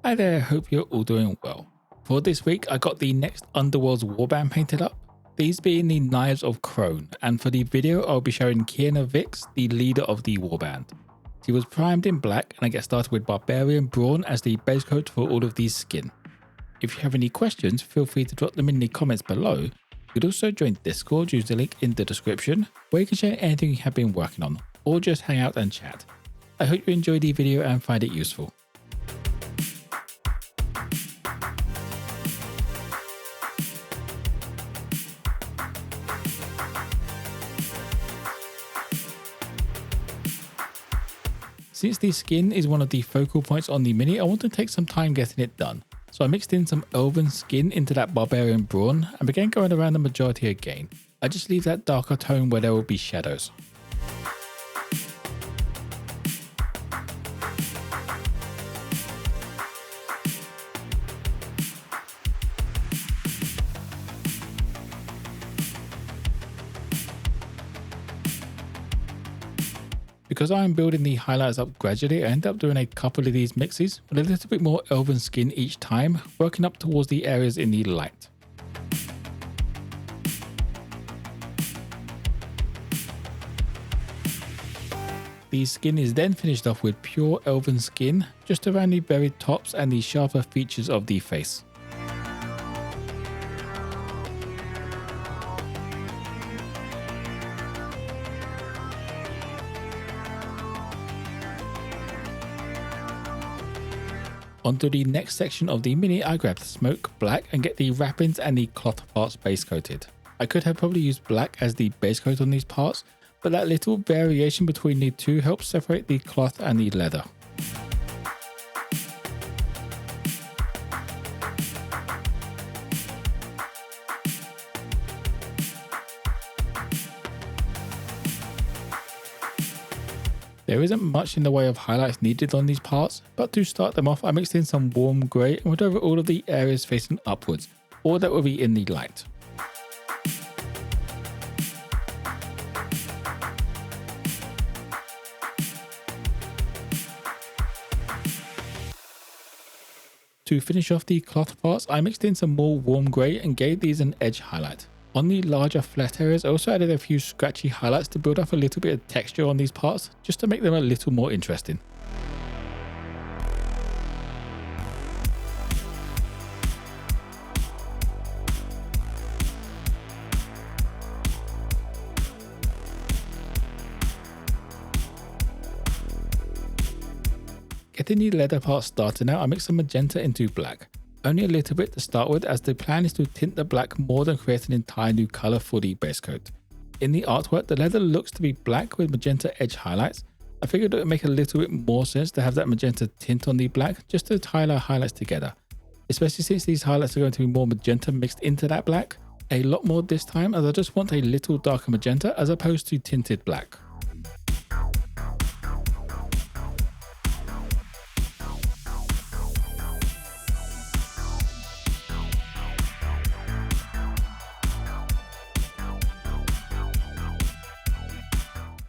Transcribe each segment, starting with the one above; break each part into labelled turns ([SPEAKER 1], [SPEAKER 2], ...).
[SPEAKER 1] Hi there, hope you're all doing well. For this week I got the next Underworlds warband painted up, these being the Knives of Crone, and for the video I'll be showing Kaerna Vix, the leader of the warband. She was primed in black and I get started with Barbarian Brawn as the base coat for all of these skin. If you have any questions, feel free to drop them in the comments below. You could also join Discord, use the link in the description, where you can share anything you have been working on, or just hang out and chat. I hope you enjoyed the video and find it useful. Since the skin is one of the focal points on the mini, I want to take some time getting it done. So I mixed in some Elven skin into that Barbarian Brawn and began going around the majority again. I just leave that darker tone where there will be shadows. Because I am building the highlights up gradually, I end up doing a couple of these mixes with a little bit more Elven skin each time, working up towards the areas in the light. The skin is then finished off with pure Elven skin, just around the buried tops and the sharper features of the face. Onto the next section of the mini, I grab smoke black and get the wrappings and the cloth parts base coated. I could have probably used black as the base coat on these parts, but that little variation between the two helps separate the cloth and the leather. There isn't much in the way of highlights needed on these parts, but to start them off I mixed in some warm grey and went over all of the areas facing upwards, or that will be in the light. To finish off the cloth parts, I mixed in some more warm grey and gave these an edge highlight. On the larger flat areas, I also added a few scratchy highlights to build up a little bit of texture on these parts, just to make them a little more interesting. Getting the leather part started now, I mixed some magenta into black. Only a little bit to start with, as the plan is to tint the black more than create an entire new colour for the base coat. In the artwork, the leather looks to be black with magenta edge highlights. I figured it would make a little bit more sense to have that magenta tint on the black, just to tie our highlights together. Especially since these highlights are going to be more magenta mixed into that black. A lot more this time, as I just want a little darker magenta as opposed to tinted black.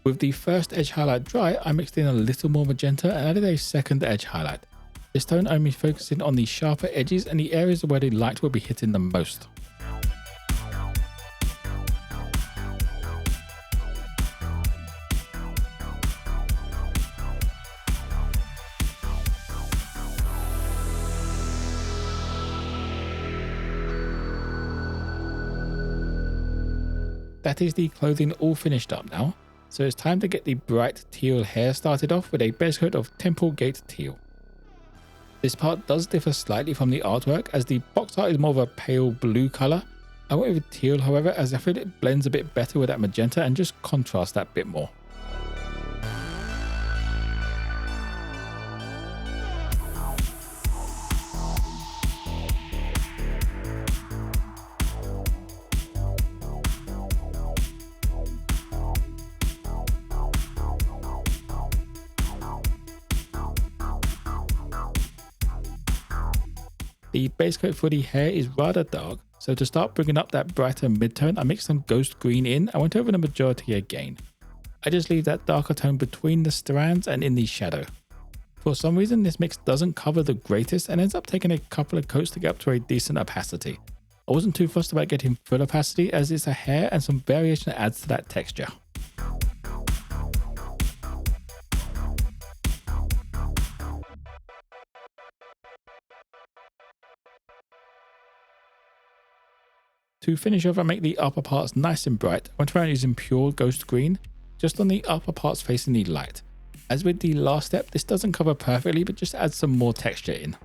[SPEAKER 1] With the first edge highlight dry, I mixed in a little more magenta and added a second edge highlight. This tone only focusing on the sharper edges and the areas where the light will be hitting the most. That is the clothing all finished up now. So it's time to get the bright teal hair started off with a base coat of Temple Gate Teal. This part does differ slightly from the artwork, as the box art is more of a pale blue colour. I went with teal however, as I feel it blends a bit better with that magenta and just contrasts that bit more. The base coat for the hair is rather dark, so to start bringing up that brighter mid-tone, I mixed some ghost green in and went over the majority again. I just leave that darker tone between the strands and in the shadow. For some reason this mix doesn't cover the greatest and ends up taking a couple of coats to get up to a decent opacity. I wasn't too fussed about getting full opacity as it's a hair and some variation that adds to that texture. To finish off, I make the upper parts nice and bright. I went around using pure ghost green, just on the upper parts facing the light. As with the last step, this doesn't cover perfectly, but just adds some more texture in.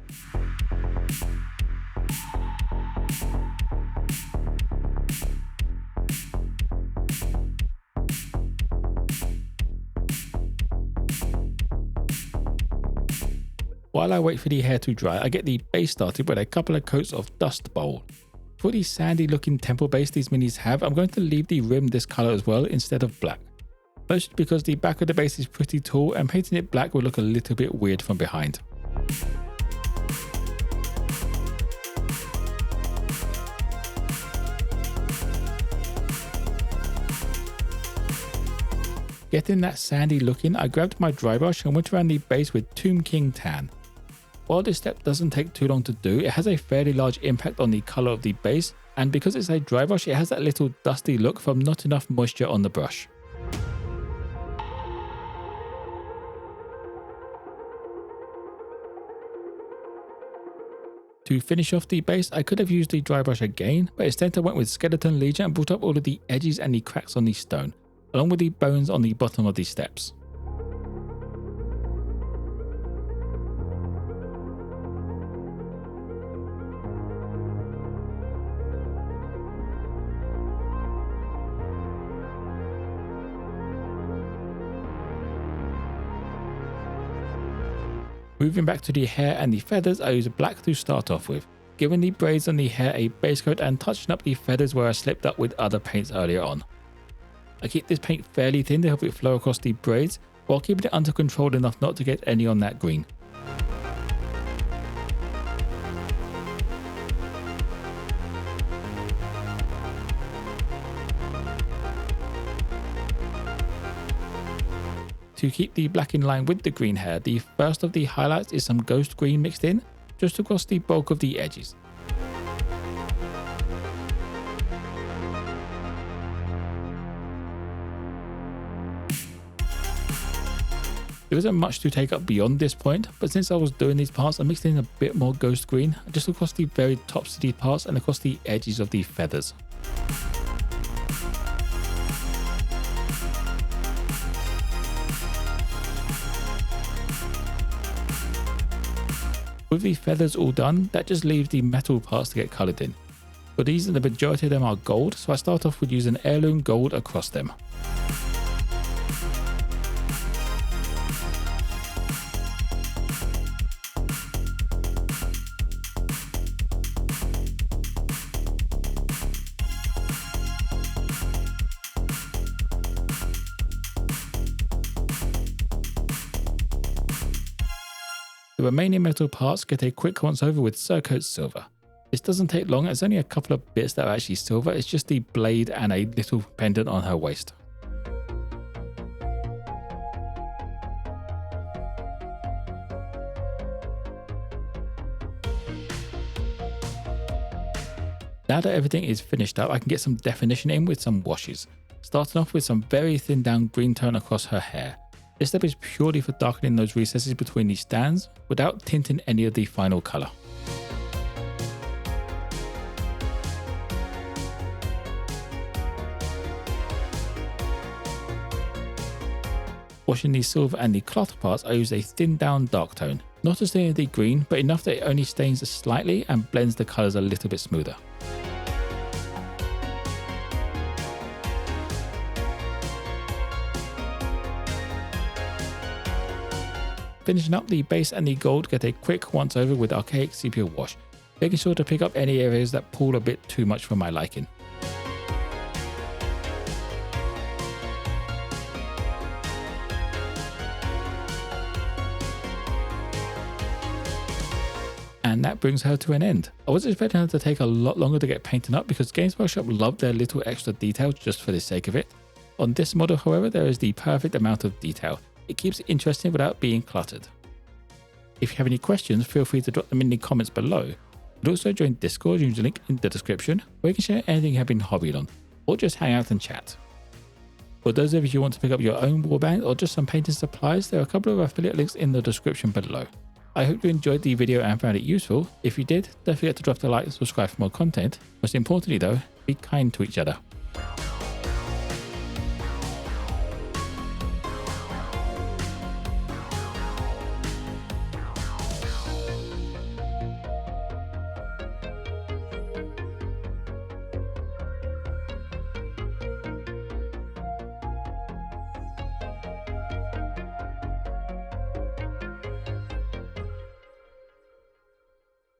[SPEAKER 1] While I wait for the hair to dry, I get the base started with a couple of coats of Dust Bowl. For the sandy looking temple base these minis have, I'm going to leave the rim this colour as well instead of black. Mostly because the back of the base is pretty tall and painting it black will look a little bit weird from behind. Getting that sandy look in, I grabbed my dry brush and went around the base with Tomb King Tan. While this step doesn't take too long to do, it has a fairly large impact on the colour of the base, and because it's a dry brush, it has that little dusty look from not enough moisture on the brush. To finish off the base, I could have used the dry brush again, but instead I went with Skeleton Legion and brought up all of the edges and the cracks on the stone, along with the bones on the bottom of the steps. Moving back to the hair and the feathers, I use black to start off with, giving the braids on the hair a base coat and touching up the feathers where I slipped up with other paints earlier on. I keep this paint fairly thin to help it flow across the braids, while keeping it under control enough not to get any on that green. To keep the black in line with the green hair, the first of the highlights is some ghost green mixed in, just across the bulk of the edges. There isn't much to take up beyond this point, but since I was doing these parts, I mixed in a bit more ghost green, just across the very tops of these parts and across the edges of the feathers. With the feathers all done, that just leaves the metal parts to get coloured in. For these, the majority of them are gold, so I start off with using heirloom gold across them. The remaining metal parts get a quick once over with Surcoat Silver. This doesn't take long, it's only a couple of bits that are actually silver, it's just the blade and a little pendant on her waist. Now that everything is finished up, I can get some definition in with some washes, starting off with some very thin down green tone across her hair. This step is purely for darkening those recesses between the stands without tinting any of the final colour. Washing the silver and the cloth parts, I use a thin down dark tone, not as thin as the green, but enough that it only stains slightly and blends the colours a little bit smoother. Finishing up, the base and the gold get a quick once over with Archaic Sepia Wash, making sure to pick up any areas that pull a bit too much for my liking. And that brings her to an end. I was expecting her to take a lot longer to get painted up because Games Workshop love their little extra details just for the sake of it. On this model, however, there is the perfect amount of detail. It keeps it interesting without being cluttered. If you have any questions, feel free to drop them in the comments below. You can also join Discord using the link in the description, where you can share anything you have been hobbying on, or just hang out and chat. For those of you who want to pick up your own warband or just some painting supplies, there are a couple of affiliate links in the description below. I hope you enjoyed the video and found it useful. If you did, don't forget to drop a like and subscribe for more content. Most importantly though, be kind to each other.